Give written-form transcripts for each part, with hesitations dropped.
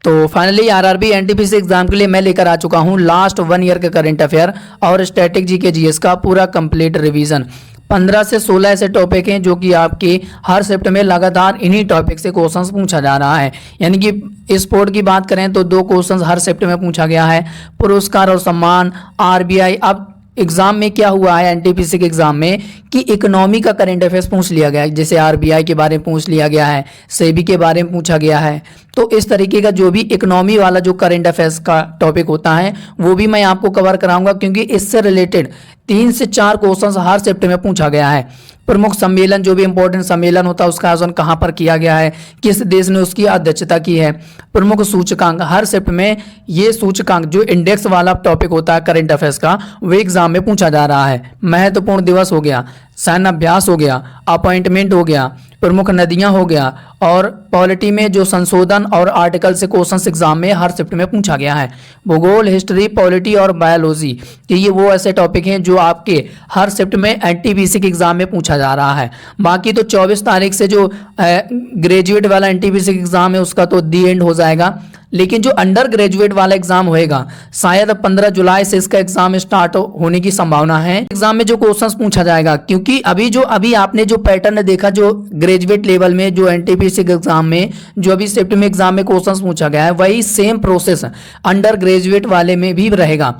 तो finally RRB NTPC exam के लिए मैं लेकर आ चुका हूँ लास्ट 1 ईयर का करंट अफेयर और स्टैटिक जीके जीएस का पूरा कंप्लीट रिवीजन। 15 से 16 ऐसे टॉपिक हैं जो कि आपके हर शिफ्ट में लगातार इन्हीं टॉपिक से क्वेश्चंस पूछा जा रहा है। यानी कि स्पोर्ट की बात करें तो 2 क्वेश्चंस हर शिफ्ट में पूछा गया है, पुरस्कार और सम्मान, आरबीआई। अब एग्जाम में क्या हुआ है एनटीपीसी के एग्जाम में कि इकोनॉमी का करंट अफेयर्स पूछ लिया गया है, जैसे आरबीआई के बारे में पूछ लिया गया है, सेबी के बारे में पूछा गया है। तो इस तरीके का जो भी इकोनॉमी वाला जो करंट अफेयर्स का टॉपिक होता है वो भी मैं आपको कवर कराऊंगा, क्योंकि इससे रिलेटेड 3 से 4 क्वेश्चंस हर शिफ्ट में पूछा गया है। प्रमुख सम्मेलन, जो भी इंपॉर्टेंट सम्मेलन होता है उसका आयोजन कहाँ पर किया गया है, किस देश ने उसकी अध्यक्षता की है। प्रमुख सूचकांक, हर शिफ्ट में ये सूचकांक जो इंडेक्स वाला टॉपिक होता है करंट अफेयर्स का वो एग्जाम में पूछा जा रहा है। महत्वपूर्ण दिवस हो गया, सैन्य अभ्यास हो गया, अपॉइंटमेंट हो गया, प्रमुख नदियां हो गया, और पॉलिटी में जो संशोधन और आर्टिकल से क्वेश्चंस एग्जाम में हर शिफ्ट में पूछा गया है। भूगोल, हिस्ट्री, पॉलिटी और बायोलॉजी कि ये वो ऐसे टॉपिक हैं जो आपके हर शिफ्ट में एनटीपीसी के एग्जाम में पूछा जा रहा है। बाकी तो 24 तारीख से जो ग्रेजुएट वाला एनटीपीसी एग्जाम है उसका तो दी एंड हो जाएगा, लेकिन जो अंडर ग्रेजुएट वाला एग्जाम होएगा शायद 15 जुलाई से इसका एग्जाम स्टार्ट होने की संभावना है। एग्जाम में जो क्वेश्चंस पूछा जाएगा, क्योंकि अभी आपने जो पैटर्न देखा जो ग्रेजुएट लेवल में जो एनटीपीसी एग्जाम में जो अभी शिफ्ट में एग्जाम में क्वेश्चंस पूछा गया है वही सेम प्रोसेस अंडर ग्रेजुएट वाले में भी रहेगा।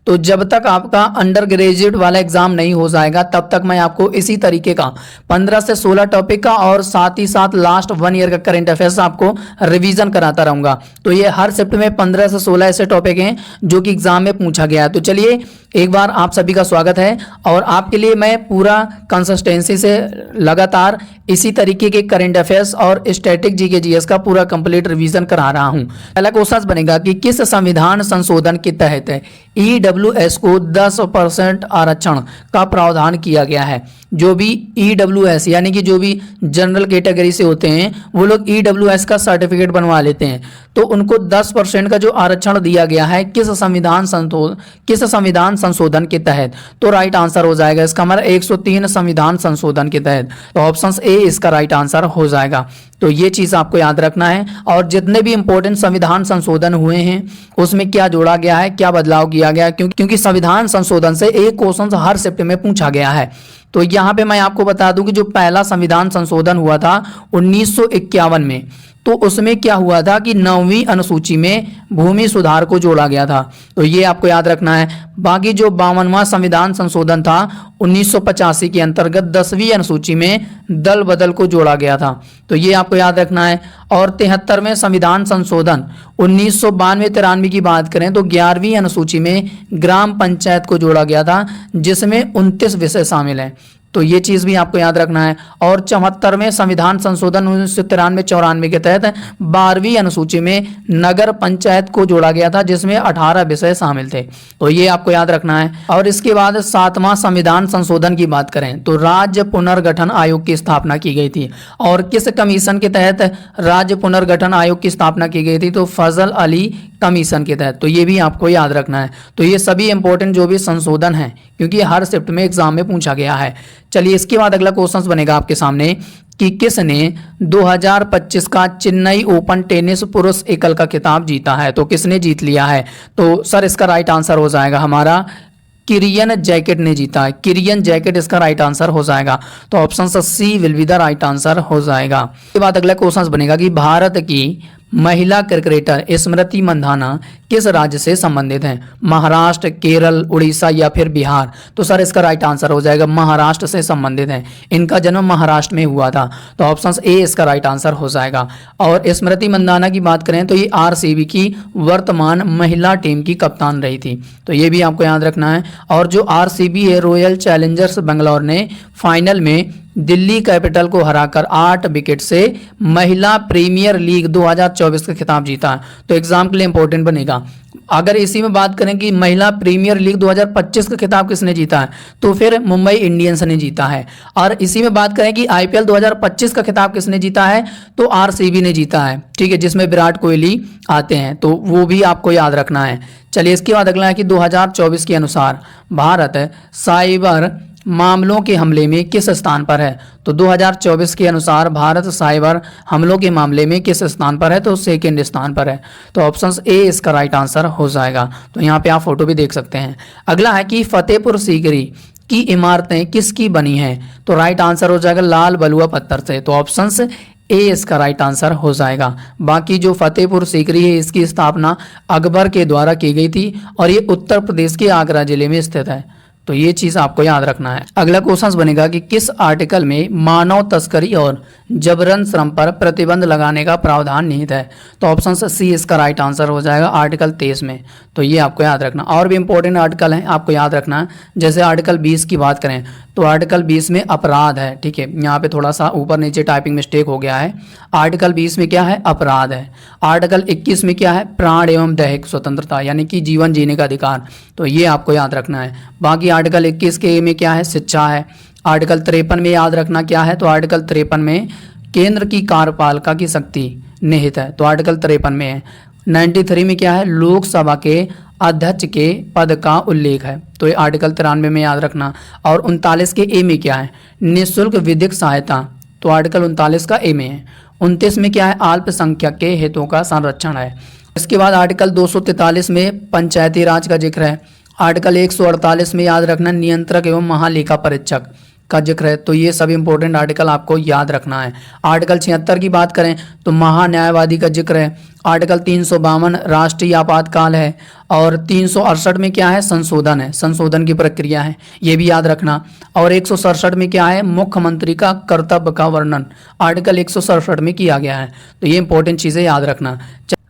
तो जब तक आपका अंडर ग्रेजुएट वाला एग्जाम नहीं हो जाएगा तब तक मैं आपको इसी तरीके का 15 से 16 टॉपिक का और साथ ही साथ लास्ट 1 ईयर का करंट अफेयर्स आपको रिवीजन कराता रहूंगा। तो ये हर शिफ्ट में 15 से 16 ऐसे टॉपिक हैं जो कि एग्जाम में पूछा गया है। तो चलिए एक बार आप सभी का स्वागत है और आपके लिए मैं पूरा कंसिस्टेंसी से लगातार इसी तरीके के करंट अफेयर्स और स्टैटिक जीके जीएस का पूरा कंप्लीट रिवीजन करा रहा हूं। पहला क्वेश्चन बनेगा कि किस संविधान संशोधन के तहत ईडब्ल्यूएस को 10% आरक्षण का प्रावधान किया गया है। जो भी ईडब्ल्यूएस यानी कि जो भी जनरल कैटेगरी से होते हैं वो लोग ईडब्ल्यूएस का सर्टिफिकेट बनवा लेते हैं, तो उनको 10% का जो आरक्षण दिया गया है किस संविधान संशोधन के तहत। तो राइट आंसर हो जाएगा इसका हमारा 103 संविधान संशोधन के तहत। तो ऑप्शन ए इसका राइट आंसर हो जाएगा। तो ये चीज आपको याद रखना है। और जितने भी इंपॉर्टेंट संविधान संशोधन हुए हैं उसमें क्या जोड़ा गया है, क्या बदलाव किया गया है, क्योंकि संविधान संशोधन से एक क्वेश्चन हर शिफ्ट में पूछा गया है। तो यहाँ पे मैं आपको बता दूं कि जो पहला संविधान संशोधन हुआ था 1951 में, तो उसमें क्या हुआ था कि 9वीं अनुसूची में भूमि सुधार को जोड़ा गया था। तो ये आपको याद रखना है। बाकी जो 52वां संविधान संशोधन था 1985 के अंतर्गत 10वीं अनुसूची में दल बदल को जोड़ा गया था। तो ये आपको याद रखना है। और 73वें संविधान संशोधन 1992-93 की बात करें तो 11वीं अनुसूची में ग्राम पंचायत को जोड़ा गया था, जिसमें 29 विषय शामिल हैं। तो ये चीज भी आपको याद रखना है। और 74वें संविधान संशोधन 1993-94 के तहत 12वीं अनुसूची में नगर पंचायत को जोड़ा गया था, जिसमें 18 विषय शामिल थे। तो ये आपको याद रखना है। और इसके बाद 7वां संविधान संशोधन की बात करें तो राज्य पुनर्गठन आयोग की स्थापना की गई थी। और किस कमीशन के तहत राज्य पुनर्गठन आयोग की स्थापना की गई थी? तो फजल अली कमीशन के तहत। तो ये भी आपको याद रखना है। तो ये सभी इंपॉर्टेंट जो भी संशोधन है क्योंकि हर शिफ्ट में एग्जाम में पूछा गया है। चलिए इसके बाद अगला क्वेश्चन बनेगा आपके सामने कि किसने 2025 का चेन्नई ओपन टेनिस पुरुष एकल का खिताब जीता है। तो किसने जीत लिया है? तो सर इसका राइट आंसर हो जाएगा हमारा किरियन जैकेट ने जीता है। किरियन जैकेट इसका राइट आंसर हो जाएगा। तो option C will be the right answer हो जाएगा। इसके बाद अगला क्वेश्चन बनेगा कि भारत की महिला क्रिकेटर स्मृति मंधाना किस राज्य से संबंधित हैं? महाराष्ट्र, केरल, उड़ीसा या फिर बिहार? तो सर इसका राइट आंसर हो जाएगा महाराष्ट्र से संबंधित हैं। इनका जन्म महाराष्ट्र में हुआ था। तो ऑप्शन ए इसका राइट आंसर हो जाएगा। और स्मृति मंधाना की बात करें तो ये आरसीबी की वर्तमान महिला टीम की कप्तान रही थी। तो ये भी आपको याद रखना है। और जो आरसीबी है रॉयल चैलेंजर्स बेंगलोर ने फाइनल में दिल्ली कैपिटल को हराकर 8 विकेट से महिला प्रीमियर लीग 2024 का खिताब जीता। तो एग्जाम के लिए इंपॉर्टेंट बनेगा। अगर इसी में बात करें कि महिला प्रीमियर लीग 2025 का खिताब किसने जीता है तो फिर मुंबई इंडियंस ने जीता है। और इसी में बात करें कि आईपीएल 2025 का खिताब किसने जीता है तो आरसीबी ने जीता है, ठीक है, जिसमें विराट कोहली आते हैं। तो वो भी आपको याद रखना है। चलिए इसके बाद अगला है कि 2024 के अनुसार भारत साइबर मामलों के हमले में किस स्थान पर है? तो 2024 के अनुसार भारत साइबर हमलों के मामले में किस स्थान पर है? तो सेकंड स्थान पर है। तो ऑप्शन ए इसका राइट आंसर हो जाएगा। तो यहाँ पे आप फोटो भी देख सकते हैं। अगला है कि फतेहपुर सीकरी की इमारतें किसकी बनी हैं? तो राइट आंसर हो जाएगा लाल बलुआ पत्थर से। तो ऑप्शन ए इसका राइट आंसर हो जाएगा। बाकी जो फतेहपुर सीकरी है इसकी स्थापना अकबर के द्वारा की गई थी और ये उत्तर प्रदेश के आगरा जिले में स्थित है। तो ये चीज आपको याद रखना है। अगला क्वेश्चन बनेगा कि किस आर्टिकल में मानव तस्करी और जबरन श्रम पर प्रतिबंध लगाने का प्रावधान निहित है? तो ऑप्शन सी इसका राइट आंसर हो जाएगा आर्टिकल 23 में। तो ये आपको याद रखना। और भी इंपॉर्टेंट आर्टिकल हैं आपको याद रखना है। जैसे आर्टिकल 20 की बात करें तो आर्टिकल 20 में अपराध है, ठीक है, यहाँ पे थोड़ा सा ऊपर नीचे टाइपिंग मिस्टेक हो गया है। आर्टिकल 20 में क्या है? अपराध है। आर्टिकल 21 में क्या है? प्राण एवं दैहिक स्वतंत्रता यानी कि जीवन जीने का अधिकार। तो ये आपको याद रखना है। बाकी आर्टिकल 21 के में क्या है? शिक्षा है। आर्टिकल 53 में याद रखना क्या है? तो आर्टिकल 53 में केंद्र की कार्यपालिका की शक्ति निहित है। तो आर्टिकल 53 में है। 93 में क्या है? लोकसभा के अध्यक्ष के पद का उल्लेख है। तो ये आर्टिकल 93 में याद रखना। और 39 के ए में क्या है? निःशुल्क विधिक सहायता। तो आर्टिकल 39 का ए में है। 29 में क्या है? अल्पसंख्यक के हितों का संरक्षण है। इसके बाद आर्टिकल 243 में पंचायती राज का जिक्र है। आर्टिकल 148 में याद रखना नियंत्रक एवं महालेखा परीक्षक का जिक्र है। तो ये सभी इंपॉर्टेंट आर्टिकल आपको याद रखना है। आर्टिकल 76 की बात करें तो महान्यायवादी का जिक्र है। आर्टिकल 352 राष्ट्रीय आपातकाल है। और 368 में क्या है? संशोधन है, संशोधन की प्रक्रिया है, ये भी याद रखना। और 167 में क्या है? मुख्यमंत्री का कर्तव्य का वर्णन आर्टिकल 167 में किया गया है। तो ये इंपॉर्टेंट चीज़ें याद रखना।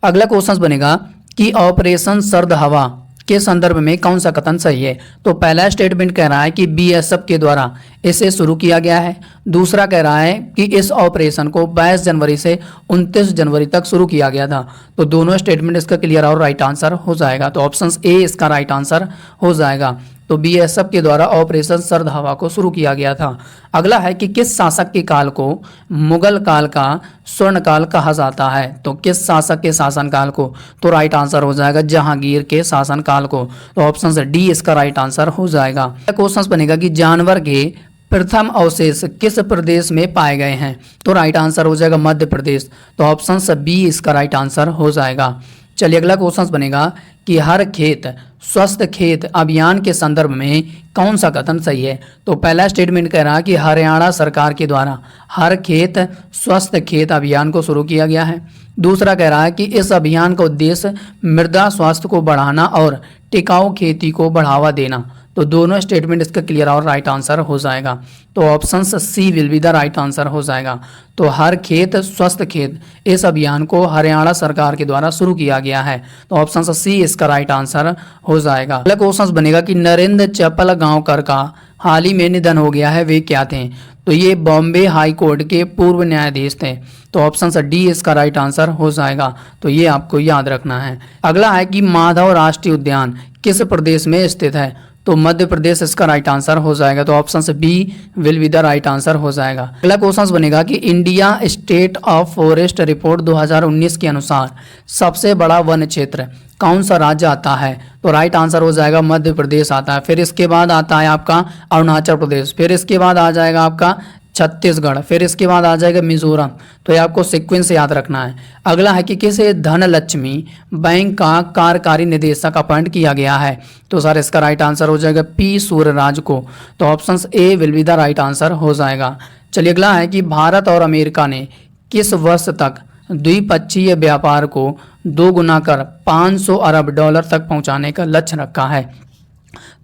अगला क्वेश्चन बनेगा कि ऑपरेशन सर्द हवा के संदर्भ में कौन सा कथन सही है? तो पहला स्टेटमेंट कह रहा है कि बीएसएफ के द्वारा इसे शुरू किया गया है। दूसरा कह रहा है कि इस ऑपरेशन को 22 जनवरी से 29 जनवरी तक शुरू किया गया था। तो दोनों स्टेटमेंट इसका क्लियर और राइट आंसर हो जाएगा। तो ऑप्शन ए इसका राइट आंसर हो जाएगा। तो बीएसएफ के द्वारा ऑपरेशन सर्द हवा को शुरू किया गया था। अगला है कि किस शासक के काल को मुगल काल का स्वर्ण काल कहा जाता है? तो किस शासक के शासन काल को? तो राइट आंसर हो जाएगा जहांगीर के शासन काल को। तो ऑप्शन डी इसका राइट आंसर हो जाएगा। क्वेश्चन बनेगा कि जानवर के प्रथम अवशेष किस प्रदेश में पाए गए हैं? तो राइट आंसर हो जाएगा मध्य प्रदेश। तो ऑप्शन बी इसका राइट आंसर हो जाएगा। चलिए अगला क्वेश्चन बनेगा कि हर खेत स्वस्थ खेत अभियान के संदर्भ में कौन सा कथन सही है? तो पहला स्टेटमेंट कह रहा है कि हरियाणा सरकार के द्वारा हर खेत स्वस्थ खेत अभियान को शुरू किया गया है। दूसरा कह रहा है कि इस अभियान का उद्देश्य मृदा स्वास्थ्य को बढ़ाना और टिकाऊ खेती को बढ़ावा देना। तो दोनों स्टेटमेंट इसका क्लियर और राइट आंसर हो जाएगा। तो option C will be the right answer हो जाएगा। तो हर खेत स्वस्थ खेत इस अभियान को हरियाणा सरकार के द्वारा शुरू किया गया है। तो ऑप्शन सी इसका राइट आंसर हो जाएगा। अगला क्वेश्चन बनेगा कि नरेंद्र चपल गांवकर का हाल ही में निधन हो गया है, वे क्या थे? तो ये बॉम्बे हाई कोर्ट के पूर्व न्यायाधीश थे। तो ऑप्शन डी इसका राइट आंसर हो जाएगा। तो ये आपको याद रखना है। अगला है कि माधव राष्ट्रीय उद्यान किस प्रदेश में स्थित है? तो मध्य प्रदेश इसका राइट आंसर हो जाएगा। तो option B will be the right answer हो जाएगा। अगला क्वेश्चन बनेगा कि India state of forest report 2019 के अनुसार सबसे बड़ा वन क्षेत्र कौन सा राज्य आता है? तो राइट आंसर हो जाएगा मध्य प्रदेश आता है। फिर इसके बाद आता है आपका अरुणाचल प्रदेश, फिर इसके बाद आ जाएगा आपका छत्तीसगढ़, फिर इसके बाद आ जाएगा मिजोरम। तो ये आपको सीक्वेंस याद रखना है। अगला है कि किसे धनलक्ष्मी बैंक का कार्यकारी निदेशक अपॉइंट किया गया है? तो सर इसका राइट आंसर हो जाएगा पी सूर्यराज को। तो option A will be the right answer हो जाएगा। चलिए अगला है कि भारत और अमेरिका ने किस वर्ष तक द्विपक्षीय व्यापार को 2 गुना कर 500 अरब डॉलर तक पहुंचाने का लक्ष्य रखा है?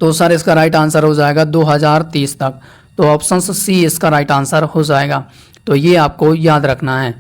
तो सर इसका राइट आंसर हो जाएगा 2030 तक। तो ऑप्शन सी इसका राइट आंसर हो जाएगा। तो ये आपको याद रखना है।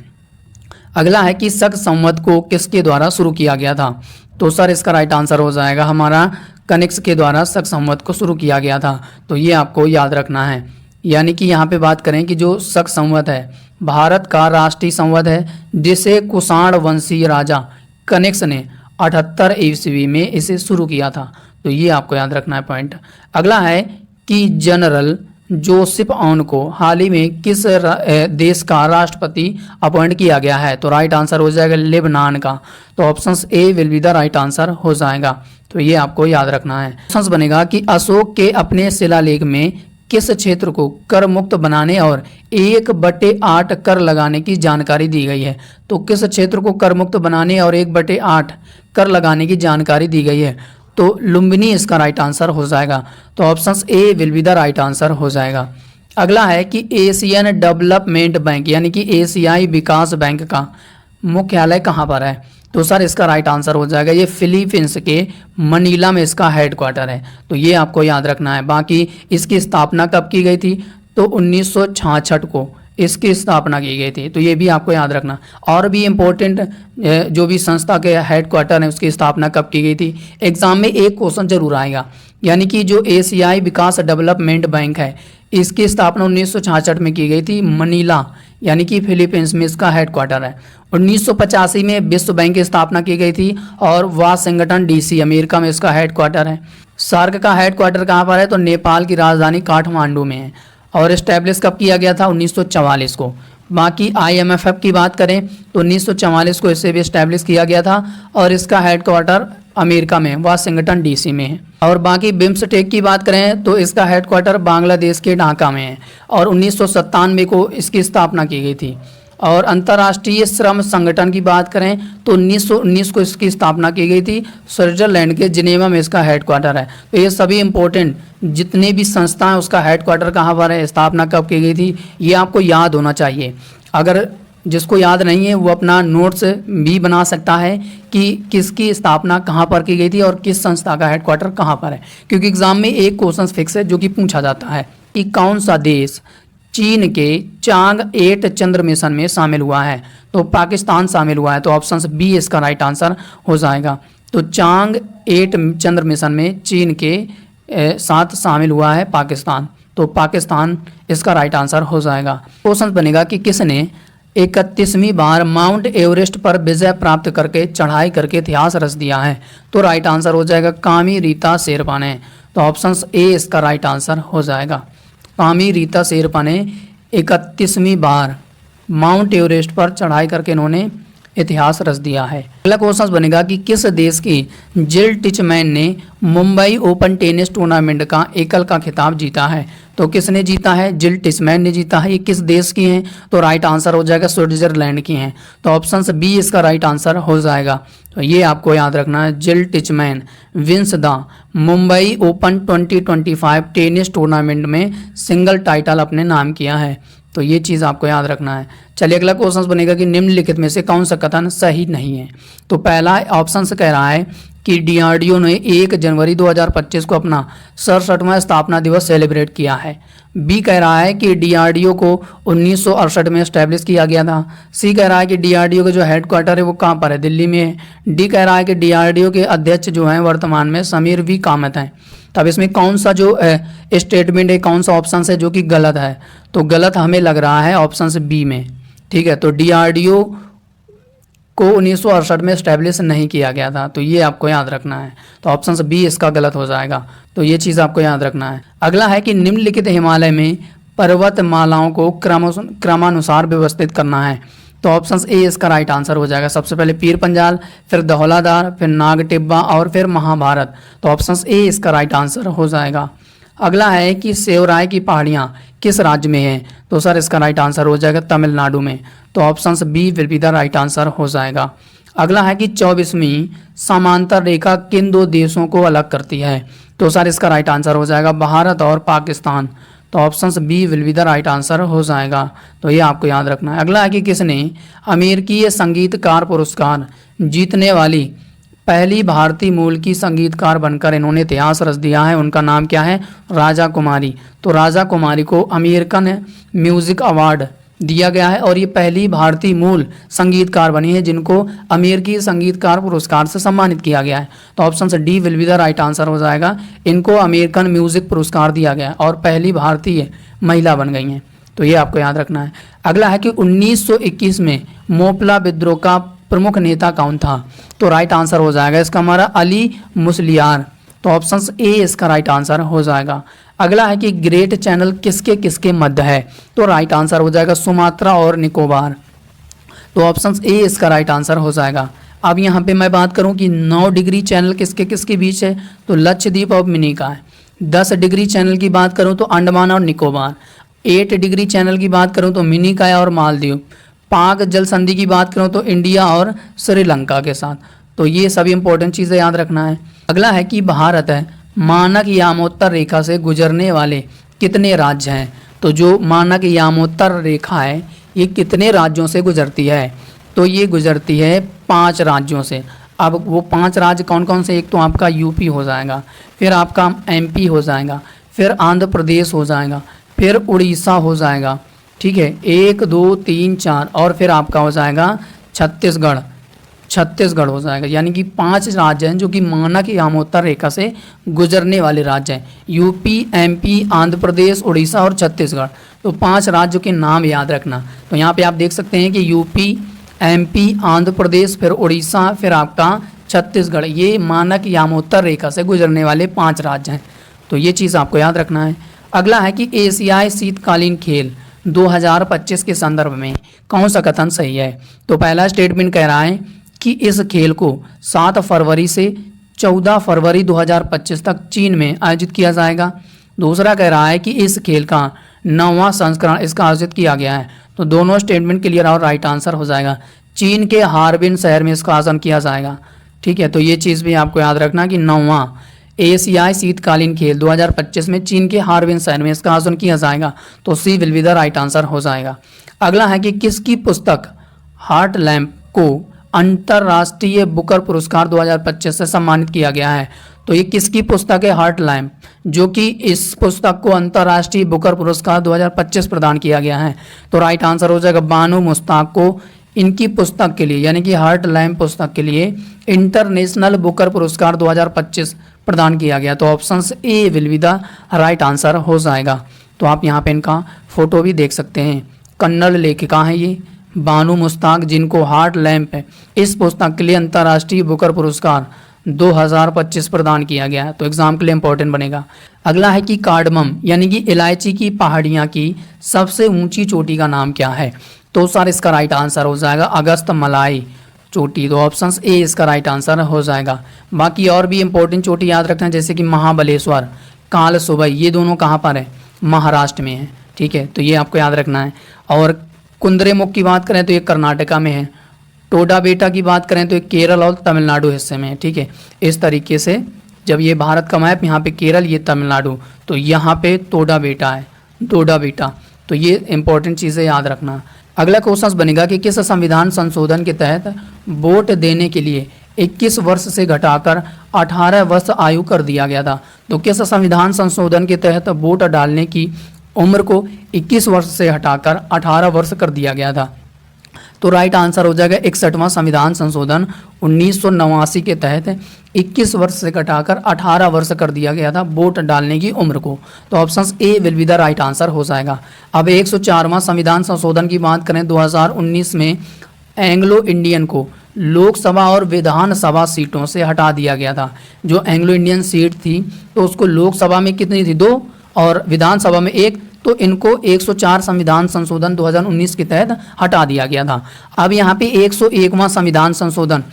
अगला है कि शक संवत को किसके द्वारा शुरू किया गया था? तो सर इसका राइट आंसर हो जाएगा हमारा कनिष्क के द्वारा शक संवत को शुरू किया गया था। तो ये आपको याद रखना है। यानी कि यहाँ पे बात करें कि जो शक संवत है भारत का राष्ट्रीय संवत है, जिसे कुषाण वंशीय राजा कनिष्क ने 78 ईस्वी में इसे शुरू किया था। तो ये आपको याद रखना है पॉइंट। अगला है कि जनरल जोसेफ ऑन को हाल ही में किस देश का राष्ट्रपति अपॉइंट किया गया है? तो राइट आंसर हो जाएगा लेबनान का। तो option A will be the right answer हो जाएगा। तो ये आपको याद रखना है। ऑप्शन बनेगा कि अशोक के अपने शिलालेख में किस क्षेत्र को कर मुक्त बनाने और 1/8 कर लगाने की जानकारी दी गई है। तो किस क्षेत्र को कर मुक्त बनाने और 1/8 कर लगाने की जानकारी दी गई है। तो लुम्बिनी इसका राइट आंसर हो जाएगा। तो option A will be the right answer हो जाएगा। अगला है कि एशियन डेवलपमेंट बैंक यानी कि एशियाई विकास बैंक का मुख्यालय कहाँ पर है। तो सर इसका राइट आंसर हो जाएगा, ये फिलीपींस के मनीला में इसका हेडक्वार्टर है। तो ये आपको याद रखना है। बाकी इसकी स्थापना कब की गई थी, तो 1966 को इसकी स्थापना की गई थी। तो ये भी आपको याद रखना। और भी इम्पोर्टेंट जो भी संस्था के हेडक्वार्टर है उसकी स्थापना कब की गई थी, एग्जाम में एक क्वेश्चन जरूर आएगा। यानी कि जो एशियाई विकास डेवलपमेंट बैंक है इसकी स्थापना 1966 में की गई थी, मनीला यानी कि फिलीपींस में इसका हेडक्वार्टर है। 1985 में विश्व बैंक की स्थापना की गई थी और वाशिंगटन डीसी अमेरिका में इसका हेडक्वार्टर है। सार्क का हेडक्वार्टर कहाँ पर है, तो नेपाल की राजधानी काठमांडू में है। और इस्टेब्लिश कब किया गया था, 1944 को। बाकी IMF की बात करें तो 1944 को इसे भी इस्टेब्लिश किया गया था और इसका हेडक्वार्टर अमेरिका में वाशिंगटन डीसी में है। और बाकी बिम्सटेक की बात करें तो इसका हेडक्वार्टर बांग्लादेश के ढाका में है और 1997 को इसकी स्थापना की गई थी। और अंतर्राष्ट्रीय श्रम संगठन की बात करें तो 1919 को इसकी स्थापना की गई थी, स्विट्जरलैंड के जिनेवा में इसका हेडक्वार्टर है। तो ये सभी इंपॉर्टेंट जितने भी संस्था हैं उसका हेडक्वार्टर कहाँ पर है, स्थापना कब की गई थी, ये आपको याद होना चाहिए। अगर जिसको याद नहीं है वो अपना नोट्स भी बना सकता है कि किसकी स्थापना कहाँ पर की गई थी और किस संस्था का हेडक्वार्टर कहाँ पर है, क्योंकि एग्जाम में एक क्वेश्चन फिक्स है जो कि पूछा जाता है कि कौन सा देश चीन के चांग 8 चंद्र मिशन में शामिल हुआ है। तो पाकिस्तान शामिल हुआ है। तो ऑप्शन बी इसका राइट आंसर हो जाएगा। तो चांग 8 चंद्र मिशन में चीन के साथ शामिल हुआ है पाकिस्तान। तो पाकिस्तान इसका राइट आंसर हो जाएगा। क्वेश्चन बनेगा कि किसने 31वीं बार माउंट एवरेस्ट पर विजय प्राप्त करके चढ़ाई करके इतिहास रच दिया है। तो राइट आंसर हो जाएगा कामी रीता शेरपा ने। तो ऑप्शन ए इसका राइट आंसर हो जाएगा। कामी रीता शेरपा ने 31वीं बार माउंट एवरेस्ट पर चढ़ाई करके इन्होंने इतिहास रच दिया है। अगला क्वेश्चन बनेगा कि किस देश की जिल टिचमैन ने मुंबई ओपन टेनिस टूर्नामेंट का एकल का खिताब जीता है। तो किसने जीता है, जिल टिचमैन ने जीता है। ये किस देश की हैं, तो राइट आंसर हो जाएगा स्विट्जरलैंड की हैं। तो ऑप्शन बी इसका राइट आंसर हो जाएगा। तो ये आपको याद रखना है, Jill Teichmann wins the Mumbai open 2025 tennis tournament में सिंगल टाइटल अपने नाम किया है। तो ये चीज़ आपको याद रखना है। चलिए अगला क्वेश्चन बनेगा कि निम्नलिखित में से कौन सा कथन सही नहीं है। तो पहला ऑप्शन से कह रहा है कि DRDO ने 1 जनवरी 2025 को अपना 67वां स्थापना दिवस सेलिब्रेट किया है। बी कह रहा है कि DRDO को 1968 में इस्टेब्लिश किया गया था। सी कह रहा है कि DRDO का जो हेडक्वार्टर है वो कहाँ पर है, दिल्ली में है। डी कह रहा है कि DRDO के अध्यक्ष जो हैं वर्तमान में समीर वी कामत हैं। तब इसमें कौन सा जो स्टेटमेंट है, कौन सा ऑप्शन है जो कि गलत है, तो गलत हमें लग रहा है ऑप्शन बी में। ठीक है, तो DRDO को 1968 में इस्टेब्लिश नहीं किया गया था। तो ये आपको याद रखना है। तो ऑप्शन बी इसका गलत हो जाएगा। तो ये चीज़ आपको याद रखना है। अगला है कि निम्नलिखित हिमालय में पर्वतमालाओं को क्रमानुसार व्यवस्थित करना है। तो ऑप्शन ए इसका राइट आंसर हो जाएगा। सबसे पहले पीर पंजाल, फिर धौलाधार, फिर नाग टिब्बा और फिर महाभारत। तो ऑप्शन ए इसका राइट आंसर हो जाएगा। अगला है कि सेवराय की पहाड़ियाँ किस राज्य में है। तो सर इसका राइट आंसर हो जाएगा तमिलनाडु में। तो option B will be the right answer हो जाएगा। अगला है कि 24वीं समांतर रेखा किन दो देशों को अलग करती है। तो सर इसका राइट आंसर हो जाएगा भारत और पाकिस्तान। तो option B will be the right answer हो जाएगा। तो ये आपको याद रखना है। अगला है कि किसने अमेरिकी संगीतकार पुरस्कार जीतने वाली पहली भारतीय मूल की संगीतकार बनकर इन्होंने इतिहास रच दिया है। उनका नाम क्या है, राजा कुमारी। तो राजा कुमारी को अमेरिकन म्यूजिक अवार्ड दिया गया है और ये पहली भारतीय मूल संगीतकार बनी है जिनको अमेरिकी संगीतकार पुरस्कार से सम्मानित किया गया है। तो option D will be the right answer हो जाएगा। इनको अमेरिकन म्यूजिक पुरस्कार दिया गया है और पहली भारतीय महिला बन गई हैं। तो ये आपको याद रखना है। अगला है कि 1921 में मोपला विद्रोह का प्रमुख नेता कौन था। तो राइट आंसर हो जाएगा इसका हमारा अली मुसलियार। तो ऑप्शन ए इसका राइट आंसर हो जाएगा। अगला है कि ग्रेट चैनल किसके किसके मध्य है। तो राइट आंसर हो जाएगा सुमात्रा और निकोबार। तो ऑप्शन ए इसका राइट आंसर हो जाएगा। अब यहाँ पे मैं बात करूँ कि 9 डिग्री चैनल किसके किसके बीच है। तो लक्षद्वीप और मिनी का है। 10 डिग्री चैनल की बात करूं तो अंडमान और निकोबार, 8 डिग्री चैनल की बात करूं तो मिनिकॉय और मालदीव, पाक जल संधि की बात करूं तो इंडिया और श्रीलंका के साथ। तो ये सभी इंपॉर्टेंट चीज़ें याद रखना है। अगला है कि भारत है मानक यामोत्तर रेखा से गुजरने वाले कितने राज्य हैं। तो जो मानक यामोत्तर रेखा है ये कितने राज्यों से गुजरती है, तो ये गुजरती है 5 राज्यों से। अब वो 5 राज्य कौन कौन से, एक तो आपका यूपी हो जाएगा, फिर आपका एमपी हो जाएगा, फिर आंध्र प्रदेश हो जाएगा, फिर उड़ीसा हो जाएगा, ठीक है, 1 2 3 4, और फिर आपका हो जाएगा छत्तीसगढ़ हो जाएगा। यानी कि 5 राज्य हैं जो कि मानक यामोत्तर रेखा से गुजरने वाले राज्य हैं, यूपी, एमपी, आंध्र प्रदेश, उड़ीसा और छत्तीसगढ़। तो 5 राज्यों के नाम याद रखना। तो यहाँ पे आप देख सकते हैं कि यूपी, एमपी, आंध्र प्रदेश, फिर उड़ीसा, फिर आपका छत्तीसगढ़, ये मानक यामोत्तर रेखा से गुजरने वाले 5 राज्य हैं। तो ये चीज़ आपको याद रखना है। अगला है कि एशियाई शीतकालीन खेल 2025 के संदर्भ में कौन सा कथन सही है। तो पहला स्टेटमेंट कह रहा है कि इस खेल को 7 फरवरी से 14 फरवरी 2025 तक चीन में आयोजित किया जाएगा। दूसरा कह रहा है कि इस खेल का 9वां संस्करण इसका आयोजित किया गया है। तो दोनों स्टेटमेंट क्लियर और राइट आंसर हो जाएगा। चीन के हार्बिन शहर में इसका आयोजन किया जाएगा, ठीक है। तो ये चीज़ भी आपको याद रखना कि 9वां एशियाई शीतकालीन खेल 2025 में चीन के हार्बिन शहर में इसका आयोजन किया जाएगा। तो C will be the right answer हो जाएगा। अगला है कि किसकी पुस्तक हार्ट लैम्प को अंतर्राष्ट्रीय बुकर पुरस्कार 2025 से सम्मानित किया गया है। तो ये किसकी पुस्तक है, हार्ट लैम्प, जो कि इस पुस्तक को अंतर्राष्ट्रीय बुकर पुरस्कार 2025 प्रदान किया गया है। तो राइट आंसर हो जाएगा बानो मुश्ताक को इनकी पुस्तक के लिए, यानी कि हार्ट लैम्प पुस्तक के लिए इंटरनेशनल बुकर पुरस्कार 2025 प्रदान किया गया। तो option A will be the right answer हो जाएगा। तो आप यहाँ पे इनका फोटो भी देख सकते हैं। कन्नड़ लेखिका हैं ये बानो मुश्ताक, जिनको हार्ट लैम्प है इस पुस्तक के लिए अंतर्राष्ट्रीय बुकर पुरस्कार 2025 प्रदान किया गया है। तो एग्जाम के लिए इंपॉर्टेंट बनेगा। अगला है कि कार्डमम यानी कि इलायची की पहाड़ियाँ की सबसे ऊंची चोटी का नाम क्या है। तो सर इसका राइट आंसर हो जाएगा अगस्त मलाई चोटी। तो ऑप्शन ए इसका राइट आंसर हो जाएगा। बाकी और भी इंपॉर्टेंट चोटी याद रखना, जैसे कि महाबलेश्वर, काल सुबह, ये दोनों कहाँ पर है, महाराष्ट्र में है, ठीक है। तो ये आपको याद रखना है। और कुंद्रेमुख की बात करें तो ये कर्नाटका में है। टोडा बेटा की बात करें तो ये केरल और तमिलनाडु हिस्से में है, ठीक है। इस तरीके से जब ये भारत का मैप, यहाँ पे केरल, ये तमिलनाडु, तो यहाँ पे टोडा बेटा है, टोडा बेटा। तो ये इंपॉर्टेंट चीज़ें याद रखना। अगला क्वेश्चन बनेगा कि किस संविधान संशोधन के तहत वोट देने के लिए 21 वर्ष से घटाकर 18 वर्ष आयु कर दिया गया था। तो किस संविधान संशोधन के तहत वोट डालने की उम्र को 21 वर्ष से हटाकर 18 वर्ष कर दिया गया था। तो राइट आंसर हो जाएगा 61वां संविधान संशोधन 1989 के तहत 21 वर्ष से घटाकर 18 वर्ष कर दिया गया था वोट डालने की उम्र को। तो option A will be the right answer हो जाएगा। अब 104वां संविधान संशोधन की बात करें 2019 में एंग्लो इंडियन को लोकसभा और विधानसभा सीटों से हटा दिया गया था। जो एंग्लो इंडियन सीट थी तो उसको लोकसभा में कितनी थी, 2, और विधानसभा में 1, तो इनको 104 संविधान संशोधन 2019 के तहत हटा दिया गया था। अब यहाँ पे 101वां संविधान संशोधन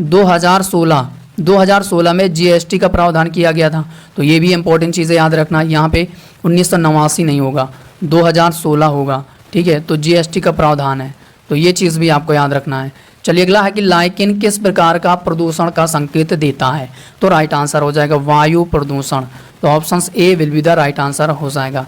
2016 में जीएसटी का प्रावधान किया गया था। तो ये भी इंपॉर्टेंट चीज़ें याद रखना, यहाँ पे 1989 नहीं होगा, 2016 होगा, ठीक है। तो जीएसटी का प्रावधान है, तो ये चीज़ भी आपको याद रखना है। चलिए अगला है कि लाइकेन किस प्रकार का प्रदूषण का संकेत देता है। तो राइट आंसर हो जाएगा वायु प्रदूषण। तो option A will be the right answer हो जाएगा।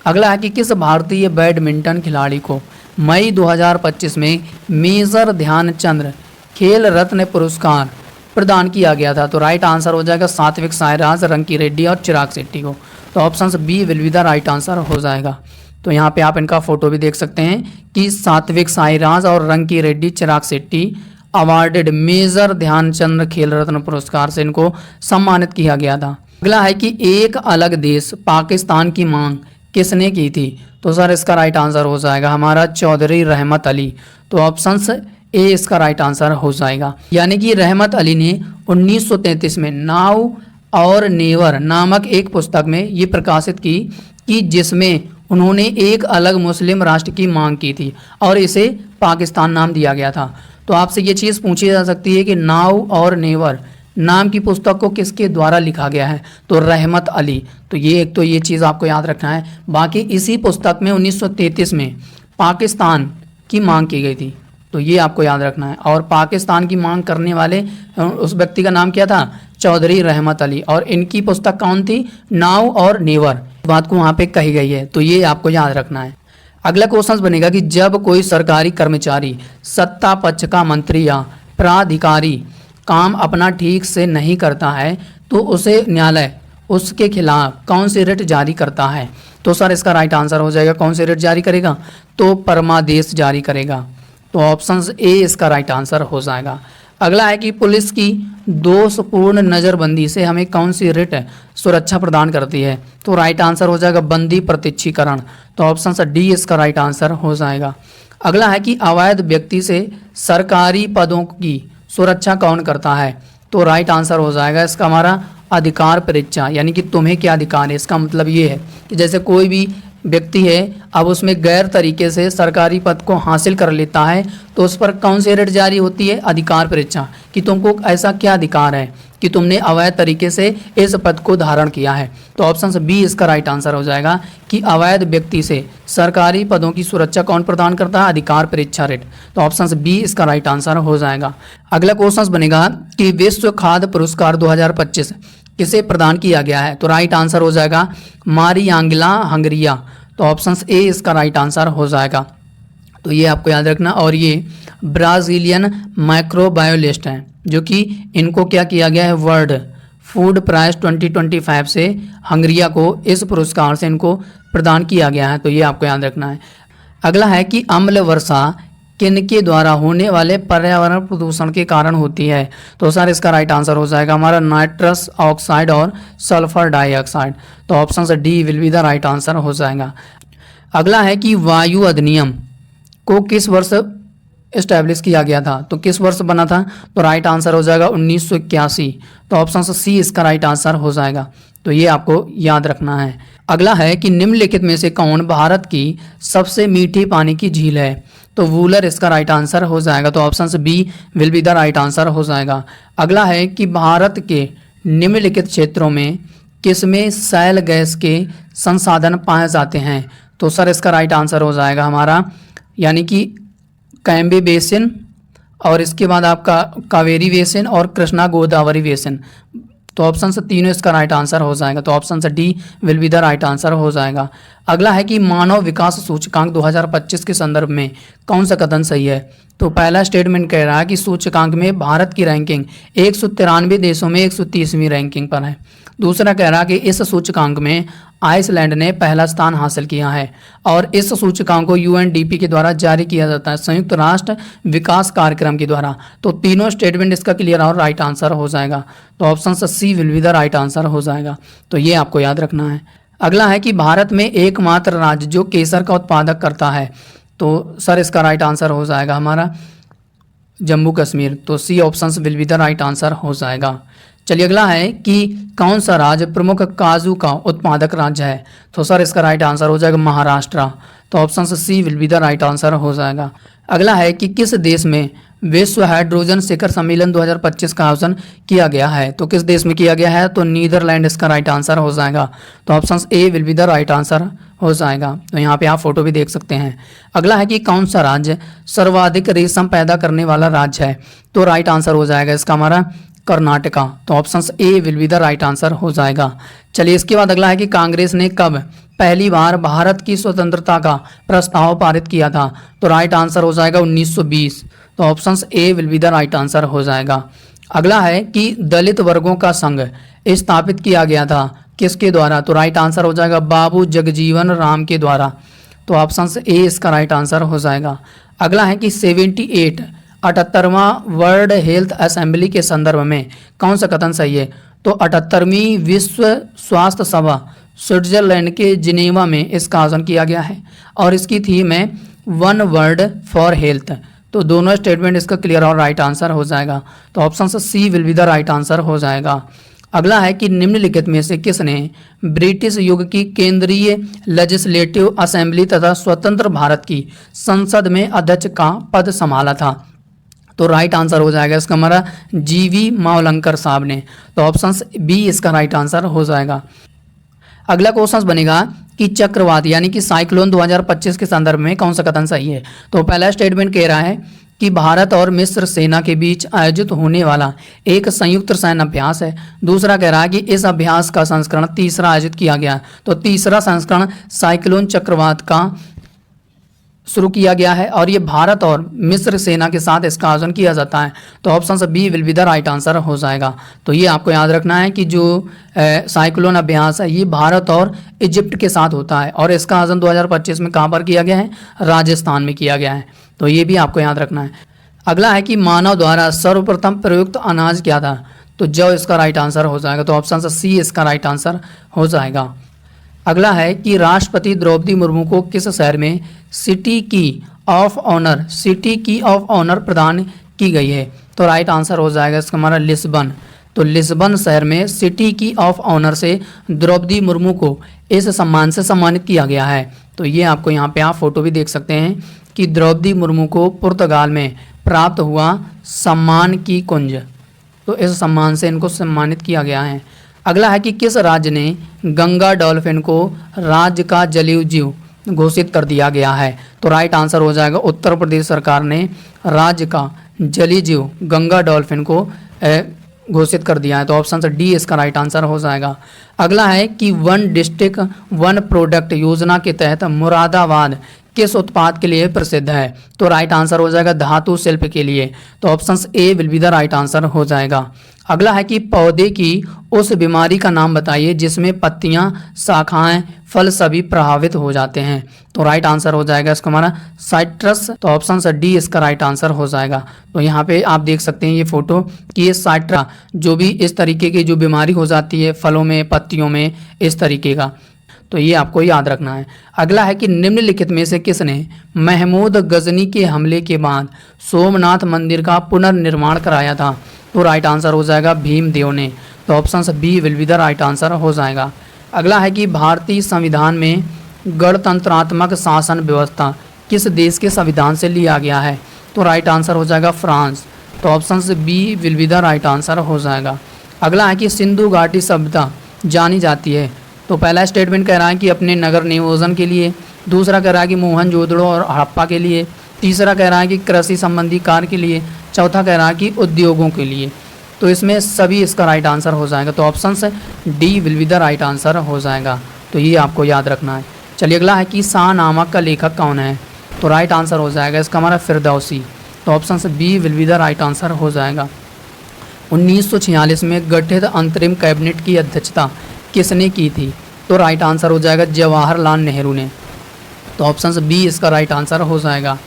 अगला है कि किस भारतीय बैडमिंटन खिलाड़ी को मई 2025 में मेजर ध्यानचंद खेल रत्न पुरस्कार प्रदान किया गया था। तो राइट आंसर हो जाएगा सात्विक साईराज, रंकी रेड्डी और चिराग शेट्टी को। तो option B will be the right answer हो जाएगा। तो यहाँ पे आप इनका फोटो भी देख सकते हैं कि सात्विक साईराज और रंकी रेड्डी, चिराग शेट्टी अवार्डेड मेजर ध्यानचंद खेल रत्न पुरस्कार से इनको सम्मानित किया गया था। अगला है कि एक अलग देश पाकिस्तान की मांग किसने की थी। तो सर इसका राइट आंसर हो जाएगा हमारा चौधरी रहमत अली। तो ऑप्शन ए इसका राइट आंसर हो जाएगा। यानी कि रहमत अली ने 1933 में नाउ और नेवर नामक एक पुस्तक में ये प्रकाशित की कि जिसमें उन्होंने एक अलग मुस्लिम राष्ट्र की मांग की थी और इसे पाकिस्तान नाम दिया गया था। तो आपसे ये चीज़ पूछी जा सकती है कि नाउ और नेवर नाम की पुस्तक को किसके द्वारा लिखा गया है? तो रहमत अली। तो ये एक तो ये चीज़ आपको याद रखना है। बाकी इसी पुस्तक में 1933 में पाकिस्तान की मांग की गई थी, तो ये आपको याद रखना है। और पाकिस्तान की मांग करने वाले उस व्यक्ति का नाम क्या था? चौधरी रहमत अली। और इनकी पुस्तक कौन थी? नाउ और नेवर, बात को वहाँ पे कही गई है, तो ये आपको याद रखना है। अगला क्वेश्चन बनेगा कि जब कोई सरकारी कर्मचारी, सत्ता पक्ष का मंत्री या प्राधिकारी काम अपना ठीक से नहीं करता है तो उसे न्यायालय उसके खिलाफ कौन सी रिट जारी करता है? तो सर इसका राइट आंसर हो जाएगा कौन सी रिट जारी करेगा? तो परमादेश जारी करेगा। तो ऑप्शन ए इसका राइट आंसर हो जाएगा। अगला है कि पुलिस की दोषपूर्ण नज़रबंदी से हमें कौन सी रिट सुरक्षा प्रदान करती है? तो राइट आंसर हो जाएगा बंदी प्रत्यक्षीकरण। तो ऑप्शन डी इसका राइट आंसर हो जाएगा। अगला है कि अवैध व्यक्ति से सरकारी पदों की सुरक्षा कौन करता है? तो राइट आंसर हो जाएगा इसका हमारा अधिकार परीक्षा, यानी कि तुम्हें क्या अधिकार है। इसका मतलब ये है कि जैसे कोई भी व्यक्ति है, अब उसमें गैर तरीके से सरकारी पद को हासिल कर लेता है तो उस पर कौन सी रिट जारी होती है? अधिकार परीक्षा, कि तुमको ऐसा क्या अधिकार है कि तुमने अवैध तरीके से इस पद को धारण किया है। तो ऑप्शन बी इसका राइट आंसर हो जाएगा कि अवैध व्यक्ति से सरकारी पदों की सुरक्षा कौन प्रदान करता है? अधिकार परीक्षा रिट। तो ऑप्शन बी इसका राइट आंसर हो जाएगा। अगला क्वेश्चन बनेगा कि विश्व खाद्य पुरस्कार 2025 किसे प्रदान किया गया है? तो राइट आंसर हो जाएगा मारियांगेला हंगरिया। तो ऑप्शन ए इसका राइट आंसर हो जाएगा। तो ये आपको याद रखना। और ये ब्राज़ीलियन माइक्रोबायोलिस्ट हैं जो कि इनको क्या किया गया है? वर्ल्ड फूड प्राइज 2025 से हंगरिया को इस पुरस्कार से इनको प्रदान किया गया है। तो ये आपको याद रखना है। अगला है कि अम्ल वर्षा किनके द्वारा होने वाले पर्यावरण प्रदूषण के कारण होती है? तो सर इसका राइट आंसर हो जाएगा हमारा नाइट्रस ऑक्साइड और सल्फर डाइऑक्साइड। तो option D will be the right answer हो जाएगा। अगला है कि वायु अधिनियम को किस वर्ष इस्टेब्लिश किया गया था? तो किस वर्ष बना था? तो राइट आंसर हो जाएगा 1981। तो ऑप्शन सी इसका राइट आंसर हो जाएगा। तो ये आपको याद रखना है। अगला है कि निम्नलिखित में से कौन भारत की सबसे मीठी पानी की झील है? तो वूलर इसका राइट आंसर हो जाएगा। तो option B will be the right answer हो जाएगा। अगला है कि भारत के निम्नलिखित क्षेत्रों में किसमें शैल गैस के संसाधन पाए जाते हैं? तो सर इसका राइट आंसर हो जाएगा हमारा, यानी कि कैम्बे बेसिन, और इसके बाद आपका कावेरी बेसिन और कृष्णा गोदावरी बेसिन। तो ऑप्शन से तीनों इसका राइट आंसर हो जाएगा। तो ऑप्शन से D will be the right answer हो जाएगा। अगला है कि मानव विकास सूचकांक 2025 के संदर्भ में कौन सा कथन सही है? तो पहला स्टेटमेंट कह रहा है कि सूचकांक में भारत की रैंकिंग 193 देशों में 130वीं रैंकिंग पर है। दूसरा कह रहा है कि इस सूचकांक में आइसलैंड ने पहला स्थान हासिल किया है और इस सूचकांक को यूएनडीपी के द्वारा जारी किया जाता है, संयुक्त राष्ट्र विकास कार्यक्रम के द्वारा। तो तीनों स्टेटमेंट इसका क्लियर और राइट आंसर हो जाएगा। तो option C will be the right answer हो जाएगा। तो ये आपको याद रखना है। अगला है कि भारत में एकमात्र राज्य जो केसर का उत्पादक करता है? तो सर इसका राइट आंसर हो जाएगा हमारा जम्मू कश्मीर। तो C option will be the right answer हो जाएगा। चलिए अगला है कि कौन सा राज्य प्रमुख काजू का उत्पादक राज्य है? तो सर इसका राइट आंसर हो जाएगा महाराष्ट्र। तो option C will be the right answer हो जाएगा। अगला है कि किस देश में विश्व हाइड्रोजन शिखर सम्मेलन 2025 का आयोजन किया गया है? तो किस देश में किया गया है? तो नीदरलैंड इसका राइट आंसर हो जाएगा। तो option A will be the right answer हो जाएगा। तो यहाँ पे आप फोटो भी देख सकते हैं। अगला है कि कौन सा राज्य सर्वाधिक रेशम पैदा करने वाला राज्य है? तो राइट आंसर हो जाएगा इसका हमारा कर्नाटका। तो option A will be the right answer हो जाएगा। चलिए इसके बाद अगला है कि कांग्रेस ने कब पहली बार भारत की स्वतंत्रता का प्रस्ताव पारित किया था? तो राइट आंसर हो जाएगा 1920। तो option A will be the right answer हो जाएगा। अगला है कि दलित वर्गों का संघ स्थापित किया गया था किसके द्वारा? तो राइट आंसर हो जाएगा बाबू जगजीवन राम के द्वारा। तो ऑप्शन ए इसका राइट आंसर हो जाएगा। अगला है कि 78वां वर्ल्ड हेल्थ असेंबली के संदर्भ में कौन सा कथन सही है? तो 78वीं विश्व स्वास्थ्य सभा स्विट्जरलैंड के जिनेवा में इसका आयोजन किया गया है और इसकी थीम है वन वर्ल्ड फॉर हेल्थ। तो दोनों स्टेटमेंट इसका क्लियर और राइट आंसर हो जाएगा। तो option C will be the right answer हो जाएगा। अगला है कि निम्नलिखित में से किसने ब्रिटिश युग की केंद्रीय लेजिस्लेटिव असेंबली तथा स्वतंत्र भारत की संसद में अध्यक्ष का पद संभाला था? तो राइट आंसर हो जाएगा इसका हमारा जीवी मावलंकर साहब ने। तो ऑप्शन बी इसका राइट आंसर हो जाएगा। अगला क्वेश्चन बनेगा कि चक्रवात यानी कि साइक्लोन 2025 के संदर्भ में कौन सा कथन सही है। तो पहला स्टेटमेंट कह रहा है कि भारत और मिस्र सेना के बीच आयोजित होने वाला एक संयुक्त सैन्य अभ्यास है। दूसरा कह रहा है कि इस अभ्यास का संस्करण तीसरा आयोजित किया गया। तो तीसरा संस्करण साइक्लोन चक्रवात का शुरू किया गया है और ये भारत और मिस्र सेना के साथ इसका आयोजन किया जाता है। तो option B will be the right answer हो जाएगा। तो ये आपको याद रखना है कि जो साइक्लोन अभ्यास है ये भारत और इजिप्ट के साथ होता है और इसका आयोजन 2025 में कहाँ पर किया गया है, राजस्थान में किया गया है। तो ये भी आपको याद रखना है। अगला है कि मानव द्वारा सर्वप्रथम प्रयुक्त अनाज क्या था। तो जौ इसका राइट आंसर हो जाएगा। तो ऑप्शन सी इसका राइट आंसर हो जाएगा। अगला है कि राष्ट्रपति द्रौपदी मुर्मू को किस शहर में सिटी की ऑफ ऑनर प्रदान की गई है। तो राइट आंसर हो जाएगा इसका हमारा लिस्बन। तो लिस्बन शहर में सिटी की ऑफ ऑनर से द्रौपदी मुर्मू को इस सम्मान से सम्मानित किया गया है। तो ये आपको यहाँ पे आप फोटो भी देख सकते हैं कि द्रौपदी मुर्मू को पुर्तगाल में प्राप्त हुआ सम्मान की कुंज। तो इस सम्मान से इनको सम्मानित किया गया है। अगला है कि किस राज्य ने गंगा डॉल्फिन को राज्य का जलीय जीव घोषित कर दिया गया है। तो राइट आंसर हो जाएगा उत्तर प्रदेश सरकार ने राज्य का जलीय जीव गंगा डॉल्फिन को घोषित कर दिया है। तो ऑप्शन डी इसका राइट आंसर हो जाएगा। अगला है कि वन डिस्ट्रिक्ट वन प्रोडक्ट योजना के तहत मुरादाबाद किस उत्पाद के लिए प्रसिद्ध है। तो राइट आंसर हो जाएगा धातु शिल्प के लिए। तो option A will be the right answer हो जाएगा। अगला है कि पौधे की उस बीमारी का नाम बताइए जिसमें पत्तियां, शाखाएं, फल सभी प्रभावित हो जाते हैं। तो राइट आंसर हो जाएगा इसका हमारा साइट्रस। तो ऑप्शन डी इसका राइट आंसर हो जाएगा। तो यहाँ पे आप देख सकते हैं ये फोटो कि ये साइट्रा जो भी इस तरीके की जो बीमारी हो जाती है फलों में, पत्तियों में, इस तरीके का। तो ये आपको याद रखना है। अगला है कि निम्नलिखित में से किसने महमूद गजनी के हमले के बाद सोमनाथ मंदिर का पुनर्निर्माण कराया था। तो राइट आंसर हो जाएगा भीमदेव ने। तो option B will be the right answer हो जाएगा। अगला है कि भारतीय संविधान में गणतंत्रात्मक शासन व्यवस्था किस देश के संविधान से लिया गया है। तो राइट आंसर हो जाएगा फ्रांस। तो option B will be the right answer हो जाएगा। अगला है कि सिंधु घाटी सभ्यता जानी जाती है। तो पहला स्टेटमेंट कह रहा है कि अपने नगर नियोजन के लिए। दूसरा कह रहा है कि मोहनजोदड़ो और हड़प्पा के लिए। तीसरा कह रहा है कि कृषि संबंधी कार्य के लिए। चौथा कह रहा है कि उद्योगों के लिए। तो इसमें सभी इसका राइट आंसर हो जाएगा। तो ऑप्शन से D will be the right answer हो जाएगा। तो ये आपको याद रखना है। चलिए अगला है कि शाहनामा का लेखक कौन है। तो राइट आंसर हो जाएगा इसका हमारा फिरदौसी। तो ऑप्शन से B will be the right answer हो जाएगा। 1946 में गठित अंतरिम कैबिनेट की अध्यक्षता किसने की थी। तो राइट आंसर हो जाएगा जवाहरलाल नेहरू ने। तो ऑप्शन बी इसका राइट आंसर हो जाएगा।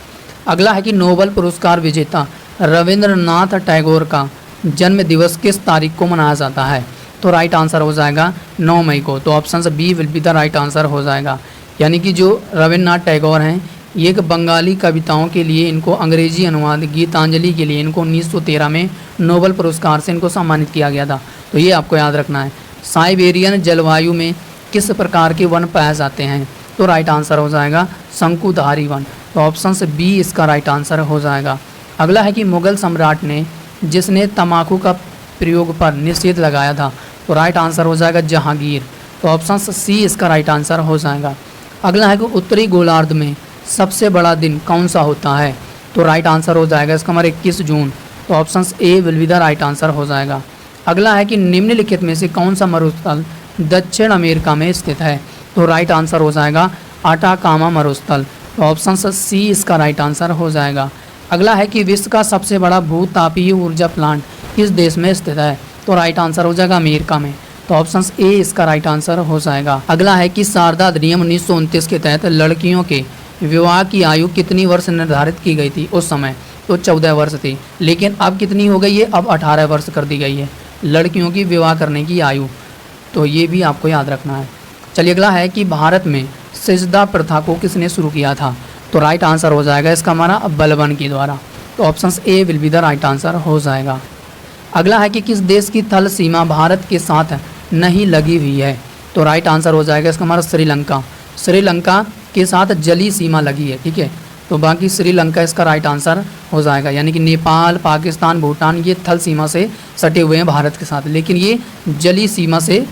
अगला है कि नोबेल पुरस्कार विजेता रविंद्रनाथ टैगोर का जन्म दिवस किस तारीख को मनाया जाता है। तो राइट आंसर हो जाएगा 9 मई को। तो option B will be the right answer हो जाएगा। यानी कि जो रविंद्रनाथ टैगोर हैं ये एक बंगाली कविताओं के लिए इनको अंग्रेजी अनुवाद गीतांजलि के लिए इनको 1913 में नोबेल पुरस्कार से इनको सम्मानित किया गया था। तो ये आपको याद रखना है। साइबेरियन जलवायु में किस प्रकार के वन पाए जाते हैं। तो राइट आंसर हो जाएगा शंकुधारी वन। तो ऑप्शन से बी इसका राइट आंसर हो जाएगा। अगला है कि मुगल सम्राट ने जिसने तंबाकू का प्रयोग पर निषेध लगाया था। तो राइट आंसर हो जाएगा जहांगीर। तो ऑप्शन सी इसका राइट आंसर हो जाएगा। अगला है कि उत्तरी गोलार्ध में सबसे बड़ा दिन कौन सा होता है। तो राइट आंसर हो जाएगा इसका हमारा 21 जून। तो option A will be the right answer हो जाएगा। अगला है कि निम्नलिखित में से कौन सा मरुस्थल दक्षिण अमेरिका में स्थित है। तो राइट आंसर हो जाएगा अटाकामा मरुस्थल। तो ऑप्शन सी इसका राइट आंसर हो जाएगा। अगला है कि विश्व का सबसे बड़ा भूतापीय ऊर्जा प्लांट किस देश में स्थित है। तो राइट आंसर हो जाएगा अमेरिका में। तो ऑप्शन ए इसका राइट आंसर हो जाएगा। अगला है कि शारदा अधिनियम 1929 के तहत लड़कियों के विवाह की आयु कितनी वर्ष निर्धारित की गई थी उस समय। तो 14 वर्ष थी, लेकिन अब कितनी हो गई है, अब 18 वर्ष कर दी गई है लड़कियों की विवाह करने की आयु। तो ये भी आपको याद रखना है। चलिए अगला है कि भारत में सिजदा प्रथा को किसने शुरू किया था। तो राइट आंसर हो जाएगा इसका हमारा बलबन के द्वारा। तो option A will be the right answer हो जाएगा। अगला है कि किस देश की थल सीमा भारत के साथ नहीं लगी हुई है। तो राइट आंसर हो जाएगा इसका हमारा श्रीलंका। श्रीलंका के साथ जली सीमा लगी है, ठीक है। तो बाकी श्रीलंका इसका राइट आंसर हो जाएगा। यानी कि नेपाल, पाकिस्तान, भूटान ये थल सीमा से सटे हुए हैं भारत के साथ, लेकिन ये जली सीमा से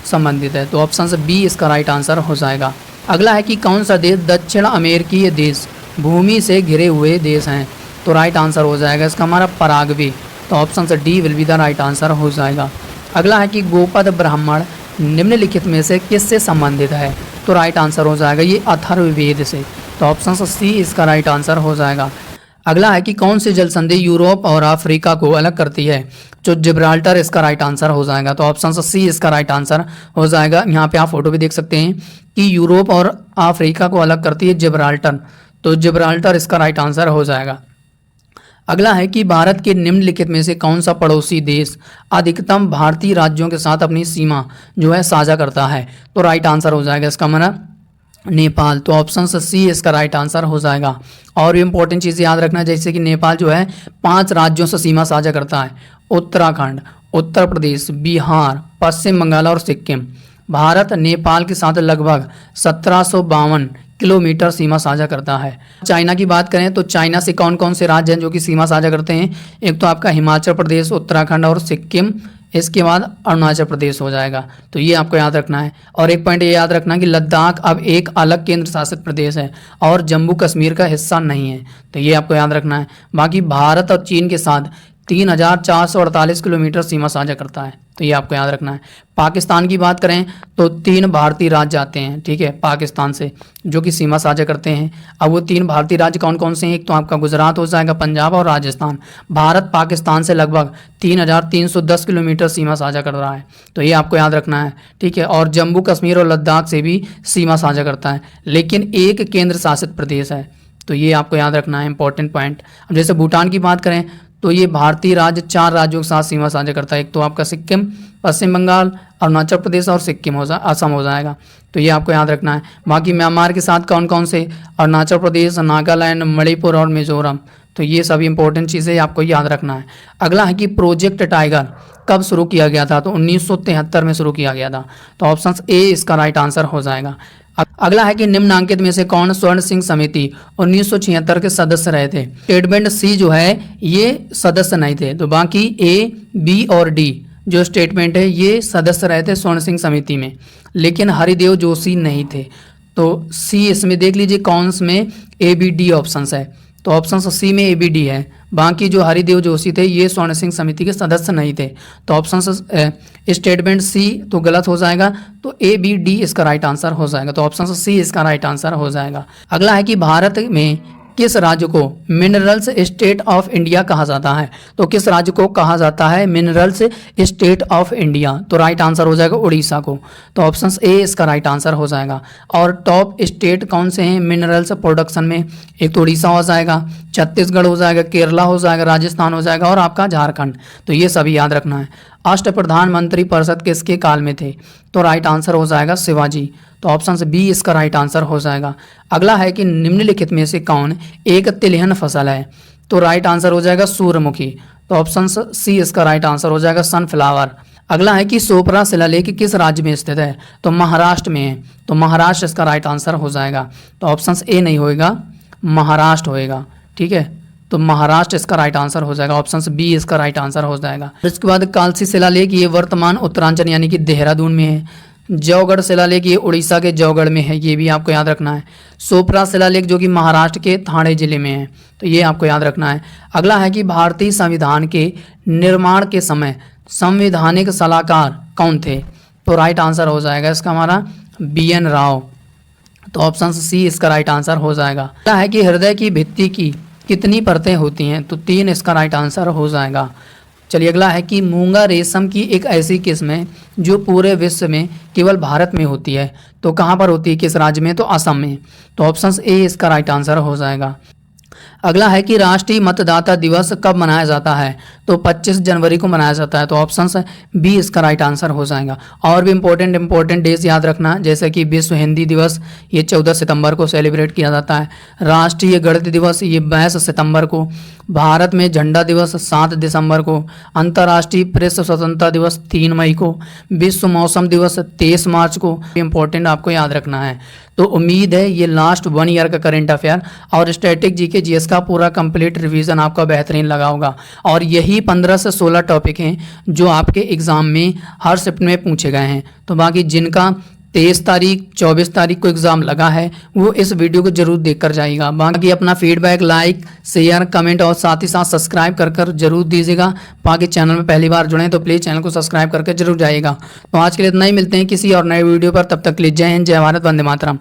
संबंधित है। तो ऑप्शन से बी इसका राइट आंसर हो जाएगा। अगला है कि कौन सा देश दक्षिण अमेरिकी देश भूमि से घिरे हुए देश हैं। तो राइट आंसर हो जाएगा इसका हमारा पराग्वे। तो ऑप्शन से D will be the right answer हो जाएगा। अगला है कि गोपद ब्राह्मण निम्नलिखित में से किससे संबंधित है। तो राइट आंसर हो जाएगा ये अथर्ववेद से। तो ऑप्शन से सी इसका राइट आंसर हो जाएगा। अगला है कि कौन सी जलसंधि यूरोप और अफ्रीका को अलग करती है। जो जिब्राल्टर इसका राइट आंसर हो जाएगा। तो ऑप्शन से सी इसका राइट आंसर हो जाएगा। यहाँ पे आप फोटो भी देख सकते हैं कि यूरोप और अफ्रीका को अलग करती है जिब्राल्टर। तो जिब्राल्टर इसका राइट आंसर हो जाएगा। अगला है कि भारत के निम्नलिखित में से कौन सा पड़ोसी देश अधिकतम भारतीय राज्यों के साथ अपनी सीमा जो है साझा करता है। तो राइट आंसर हो जाएगा इसका हमारा नेपाल। तो ऑप्शन से सी इसका राइट आंसर हो जाएगा। और भी इंपॉर्टेंट चीज़ याद रखना, जैसे कि नेपाल जो है 5 राज्यों से सीमा साझा करता है। उत्तराखंड, उत्तर प्रदेश, बिहार, पश्चिम बंगाल और सिक्किम। भारत नेपाल के साथ लगभग 1752 किलोमीटर सीमा साझा करता है। चाइना की बात करें तो चाइना से कौन कौन से राज्य हैं जो कि सीमा साझा करते हैं। एक तो आपका हिमाचल प्रदेश, उत्तराखंड और सिक्किम, इसके बाद अरुणाचल प्रदेश हो जाएगा। तो ये आपको याद रखना है। और एक पॉइंट ये याद रखना कि लद्दाख अब एक अलग केंद्र शासित प्रदेश है और जम्मू कश्मीर का हिस्सा नहीं है। तो ये आपको याद रखना है। बाकी भारत और चीन के साथ 3448 किलोमीटर सीमा साझा करता है। तो ये आपको याद रखना है। पाकिस्तान की बात करें तो 3 भारतीय राज्य आते हैं, ठीक है, पाकिस्तान से जो कि सीमा साझा करते हैं। अब वो 3 भारतीय राज्य कौन कौन से हैं। एक तो आपका गुजरात हो जाएगा, पंजाब और राजस्थान। भारत पाकिस्तान से लगभग 3310 किलोमीटर सीमा साझा कर रहा है। तो ये आपको याद रखना है, ठीक है। और जम्मू कश्मीर और लद्दाख से भी सीमा साझा करता है, लेकिन एक केंद्र शासित प्रदेश है। तो ये आपको याद रखना है, इंपॉर्टेंट पॉइंट। अब जैसे भूटान की बात करें तो ये भारतीय राज्य 4 राज्यों के साथ सीमा साझा करता है। एक तो आपका सिक्किम, पश्चिम बंगाल, अरुणाचल प्रदेश और सिक्किम असम हो जाएगा। तो ये आपको याद रखना है। बाकी म्यांमार के साथ कौन कौन से, अरुणाचल प्रदेश, नागालैंड, मणिपुर और मिजोरम। तो ये सभी इंपॉर्टेंट चीज़ें आपको याद रखना है। अगला है कि प्रोजेक्ट टाइगर कब शुरू किया गया था। तो 1973 में शुरू किया गया था। तो ऑप्शन ए इसका राइट आंसर हो जाएगा। अगला है कि निम्नांकित में से कौन स्वर्ण सिंह समिति 1976 के सदस्य रहे थे। स्टेटमेंट सी जो है ये सदस्य नहीं थे। तो बाकी ए, बी और डी जो स्टेटमेंट है ये सदस्य रहे थे स्वर्ण सिंह समिति में, लेकिन हरिदेव जोशी नहीं थे। तो सी इसमें देख लीजिए कौन में ए, बी, डी ऑप्शन है। तो ऑप्शन सी में ए, बी, डी है। बाकी जो हरिदेव जोशी थे ये स्वर्ण सिंह समिति के सदस्य नहीं थे। तो ऑप्शन स्टेटमेंट सी तो गलत हो जाएगा। तो ए, बी, डी इसका राइट आंसर हो जाएगा। तो ऑप्शन सी इसका राइट आंसर हो जाएगा। अगला है कि भारत में किस राज्य को मिनरल्स स्टेट ऑफ इंडिया कहा जाता है। तो किस राज्य को कहा जाता है मिनरल्स स्टेट ऑफ इंडिया। तो राइट आंसर हो जाएगा उड़ीसा को। तो ऑप्शन ए इसका राइट आंसर हो जाएगा। और टॉप स्टेट कौन से हैं मिनरल्स प्रोडक्शन में। एक तो उड़ीसा हो जाएगा, छत्तीसगढ़ हो जाएगा, केरला हो जाएगा, राजस्थान हो जाएगा और आपका झारखंड। तो ये सभी याद रखना है। अष्टप्रधान मंत्री परिषद किसके काल में थे। तो राइट आंसर हो जाएगा शिवाजी। तो ऑप्शन से बी इसका राइट आंसर हो जाएगा। अगला है कि निम्नलिखित में से कौन एक तिलहन फसल है। तो राइट आंसर हो जाएगा सूर्यमुखी। तो ऑप्शन सी इसका राइट आंसर हो जाएगा सनफ्लावर। अगला है कि सोपरा शिलालेख किस राज्य में स्थित है। तो महाराष्ट्र में है। तो महाराष्ट्र इसका राइट आंसर हो जाएगा। तो ऑप्शन ए नहीं होएगा, महाराष्ट्र होएगा, ठीक है। तो महाराष्ट्र इसका राइट आंसर हो जाएगा। ऑप्शन बी इसका राइट आंसर हो जाएगा। इसके बाद कालसी शिलालेख ये वर्तमान उत्तरांचल यानी कि देहरादून में है। जौगढ़ शिलालेख ये उड़ीसा के जौगढ़ में है, ये भी आपको याद रखना है। सोपरा शिलालेख जो कि महाराष्ट्र के ठाणे जिले में है। तो ये आपको याद रखना है। अगला है कि भारतीय संविधान के निर्माण के समय संवैधानिक सलाहकार कौन थे। तो राइट आंसर हो जाएगा इसका हमारा BN राव। तो ऑप्शन सी इसका राइट आंसर हो जाएगा। अगला है कि हृदय की भित्ति की कितनी परतें होती हैं। तो 3 इसका राइट आंसर हो जाएगा। चलिए अगला है कि मूंगा रेशम की एक ऐसी किस्म है जो पूरे विश्व में केवल भारत में होती है। तो कहाँ पर होती है, किस राज्य में। तो असम में। तो ऑप्शन ए इसका राइट आंसर हो जाएगा। अगला है कि राष्ट्रीय मतदाता दिवस कब मनाया जाता है। तो 25 जनवरी को मनाया जाता है। तो ऑप्शन बी इसका राइट आंसर हो जाएगा। और भी इंपॉर्टेंट डेज याद रखना, जैसे कि विश्व हिंदी दिवस ये 14 सितंबर को सेलिब्रेट किया जाता है। राष्ट्रीय गणित दिवस ये 22 सितंबर को। भारत में झंडा दिवस 7 दिसंबर को। अंतर्राष्ट्रीय प्रेस स्वतंत्रता दिवस 3 मई को। विश्व मौसम दिवस 23 मार्च को। इंपॉर्टेंट आपको याद रखना है। तो उम्मीद है ये लास्ट 1 ईयर का करंट अफेयर और स्टैटिक जीके जीएस का पूरा कंप्लीट रिवीजन आपका बेहतरीन लगा होगा। और यही 15 से 16 टॉपिक हैं जो आपके एग्ज़ाम में हर शिफ्ट में पूछे गए हैं। तो बाकी जिनका 23 तारीख 24 तारीख को एग्ज़ाम लगा है वो इस वीडियो को जरूर देख कर जाइएगा। बाकी अपना फीडबैक लाइक शेयर कमेंट और साथ ही साथ सब्सक्राइब कर जरूर दीजिएगा। बाकी चैनल में पहली बार जुड़े तो प्लीज़ चैनल को सब्सक्राइब करके जरूर जाइएगा। तो आज के लिए इतना ही, मिलते हैं किसी और नए वीडियो पर, तब तक के लिए जय हिंद, जय भारत, वंदे मातरम।